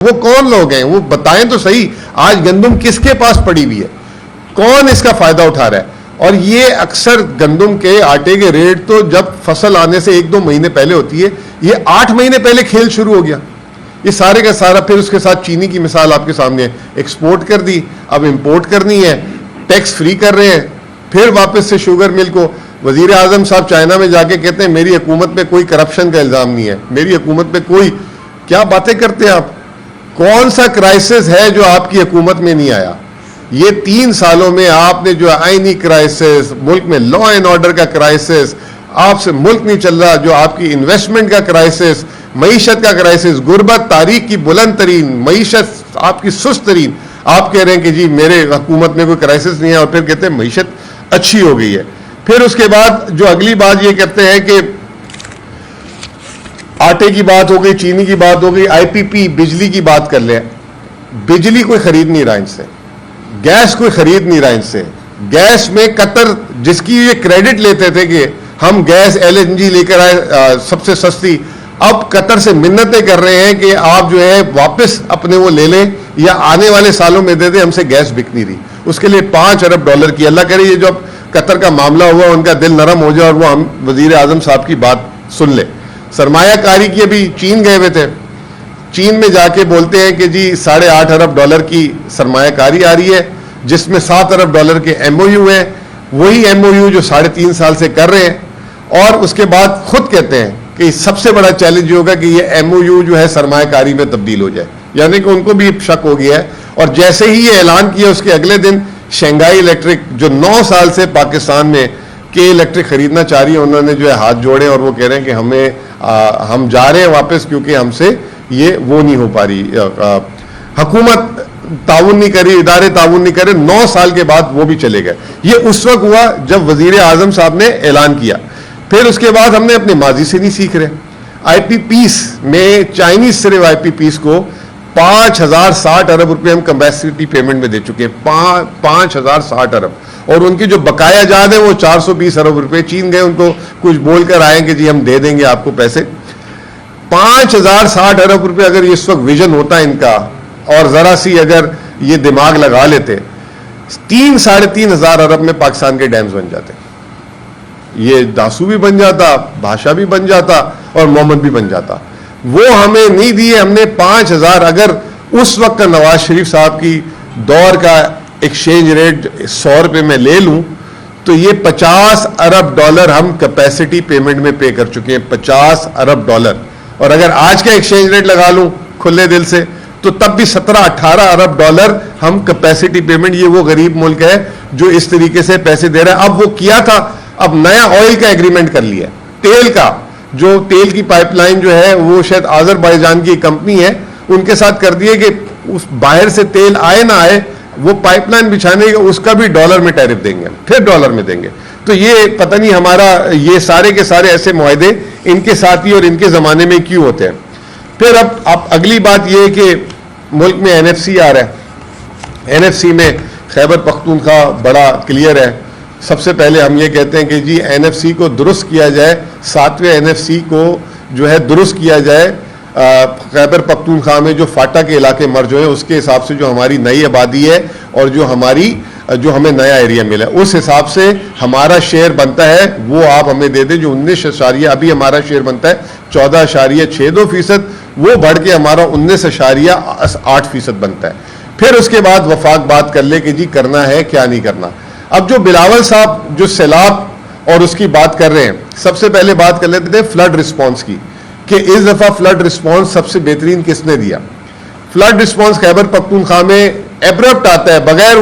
वो कौन लोग हैं, वो बताएं तो सही। आज गंदुम किसके पास पड़ी हुई है, कौन इसका फायदा उठा रहा है। और ये अक्सर गंदुम के आटे के रेट तो जब फसल आने से 1-2 महीने पहले होती है, ये 8 महीने पहले खेल शुरू हो गया। ये सारे का सारा, फिर उसके साथ चीनी की मिसाल आपके सामने है, एक्सपोर्ट कर दी, अब इंपोर्ट करनी है, टैक्स फ्री कर रहे हैं, फिर वापस से शुगर मिल को। वजीर आजम साहब चाइना में जाके कहते हैं मेरी हुकूमत पे कोई करप्शन का इल्जाम नहीं है, मेरी हुकूमत पे कोई, क्या बातें करते हैं आप। कौन सा क्राइसिस है जो आपकी हुकूमत में नहीं आया। ये 3 सालों में आपने जो आईनी क्राइसिस, मुल्क में लॉ एंड ऑर्डर का क्राइसिस, आपसे मुल्क नहीं चल रहा, जो आपकी इन्वेस्टमेंट का क्राइसिस, मईशत का क्राइसिस, गुर्बत तारीख की बुलंद तरीन, मईशत आपकी सुस्त तरीन, आप कह रहे हैं कि जी मेरे हुकूमत में कोई क्राइसिस नहीं है, और फिर कहते हैं मईशत अच्छी हो गई है। फिर उसके बाद जो अगली बात ये कहते हैं कि आटे की बात हो गई, चीनी की बात हो गई, आईपीपी बिजली की बात कर ले। बिजली कोई खरीद नहीं रहा इनसे, गैस कोई खरीद नहीं रहा इनसे। गैस में कतर, जिसकी ये क्रेडिट लेते थे कि हम गैस एलएनजी लेकर आए सबसे सस्ती, अब कतर से मिन्नतें कर रहे हैं कि आप जो है वापस अपने वो ले लें या आने वाले सालों में दे दें, हमसे गैस बिक नहीं रही। उसके लिए $5 अरब की, अल्लाह करे ये जो कतर का मामला हुआ उनका दिल नरम हो जाए और वो हम वजीर आजम साहब की बात सुन ले। सरमायाकारी की अभी चीन गए हुए थे, चीन में जाके बोलते हैं कि जी $8.5 अरब की सरमायाकारी आ रही है, जिसमें $7 अरब के MOU है, वही MOU जो 3.5 साल से कर रहे हैं। और उसके बाद खुद कहते हैं कि सबसे बड़ा चैलेंज होगा कि ये MOU जो है सरमायाकारी में तब्दील हो जाए, यानी कि उनको भी शक हो गया है। और जैसे ही ये ऐलान किया उसके अगले दिन शंघाई इलेक्ट्रिक, जो 9 साल से पाकिस्तान में के इलेक्ट्रिक खरीदना चाह रही है, उन्होंने जो है हाथ जोड़े और वो कह रहे हैं कि हम जा रहे हैं वापस, क्योंकि हमसे ये वो नहीं हो पा रही, हुकूमत ताउन नहीं करी, इदारे ताउन नहीं करे। 9 साल के बाद वो भी चले गए। ये उस वक्त हुआ जब वजीर आजम साहब ने ऐलान किया। फिर उसके बाद हमने अपने माजी से नहीं सीख रहे। आईपीपीस में चाइनीज सिर्फ आईपीपीस को 5,060 अरब रुपए हम कैपेसिटी पेमेंट में दे चुके हैं, 5,060 अरब। और उनकी जो बकाया जाद है वो 420 अरब रुपए। चीन गए, उनको कुछ बोलकर आए कि जी हम दे देंगे आपको पैसे। 5,060 अरब रुपए अगर इस वक्त विजन होता इनका, और जरा सी अगर ये दिमाग लगा लेते, 3-3.5 हजार अरब में पाकिस्तान के डैम्स बन जाते। ये दासू भी बन जाता, भाषा भी बन जाता और मोहम्मद भी बन जाता। वो हमें नहीं दिए। हमने 5,000, अगर उस वक्त का नवाज शरीफ साहब की दौर का एक्सचेंज रेट 100 रुपये में ले लूं तो ये $50 अरब हम कैपेसिटी पेमेंट में पे कर चुके हैं, $50 अरब। और अगर आज का एक्सचेंज रेट लगा लूं खुले दिल से तो तब भी 17-18 अरब हम कैपेसिटी पेमेंट। ये वो गरीब मुल्क है जो इस तरीके से पैसे दे रहा है। अब वो किया था, अब नया ऑयल का एग्रीमेंट कर लिया, तेल का, जो तेल की पाइपलाइन जो है वो शायद आज़रबाईजान की कंपनी है, उनके साथ कर दिए कि उस बाहर से तेल आए ना आए, वो पाइपलाइन बिछाने का उसका भी डॉलर में टैरिफ देंगे, फिर डॉलर में देंगे। तो ये पता नहीं हमारा ये सारे के सारे ऐसे मुआहदे इनके साथ ही और इनके ज़माने में क्यों होते हैं। फिर अब अगली बात ये है कि मुल्क में NFC आ रहा है। NFC में खैबर पख्तूनख्वा बड़ा क्लियर है। सबसे पहले हम ये कहते हैं कि जी NFC को दुरुस्त किया जाए, 7वें NFC को जो है दुरुस्त किया जाए। खैबर पख्तूनख्वा में जो फाटा के इलाके मर्ज हुए उसके हिसाब से जो हमारी नई आबादी है और जो हमें नया एरिया मिला है, उस हिसाब से हमारा शेयर बनता है वो आप हमें दे दें। जो 19 अभी हमारा शेयर बनता है 14.62%, वो बढ़ के हमारा 19.8% बनता है। फिर उसके बाद वफाक बात कर ले कि जी करना है क्या नहीं करना। अब जो बिलावल साहब जो सैलाब और उसकी बात कर रहे हैं, सबसे पहले बात कर लेते थे फ्लड रिस्पॉन्स की, कि इस दफा फ्लड रिस्पॉन्स सबसे बेहतरीन किसने दिया। फ्लड रिस्पॉन्स खैबर पख्तूनख्वा में एब्रप्ट आता है, बगैर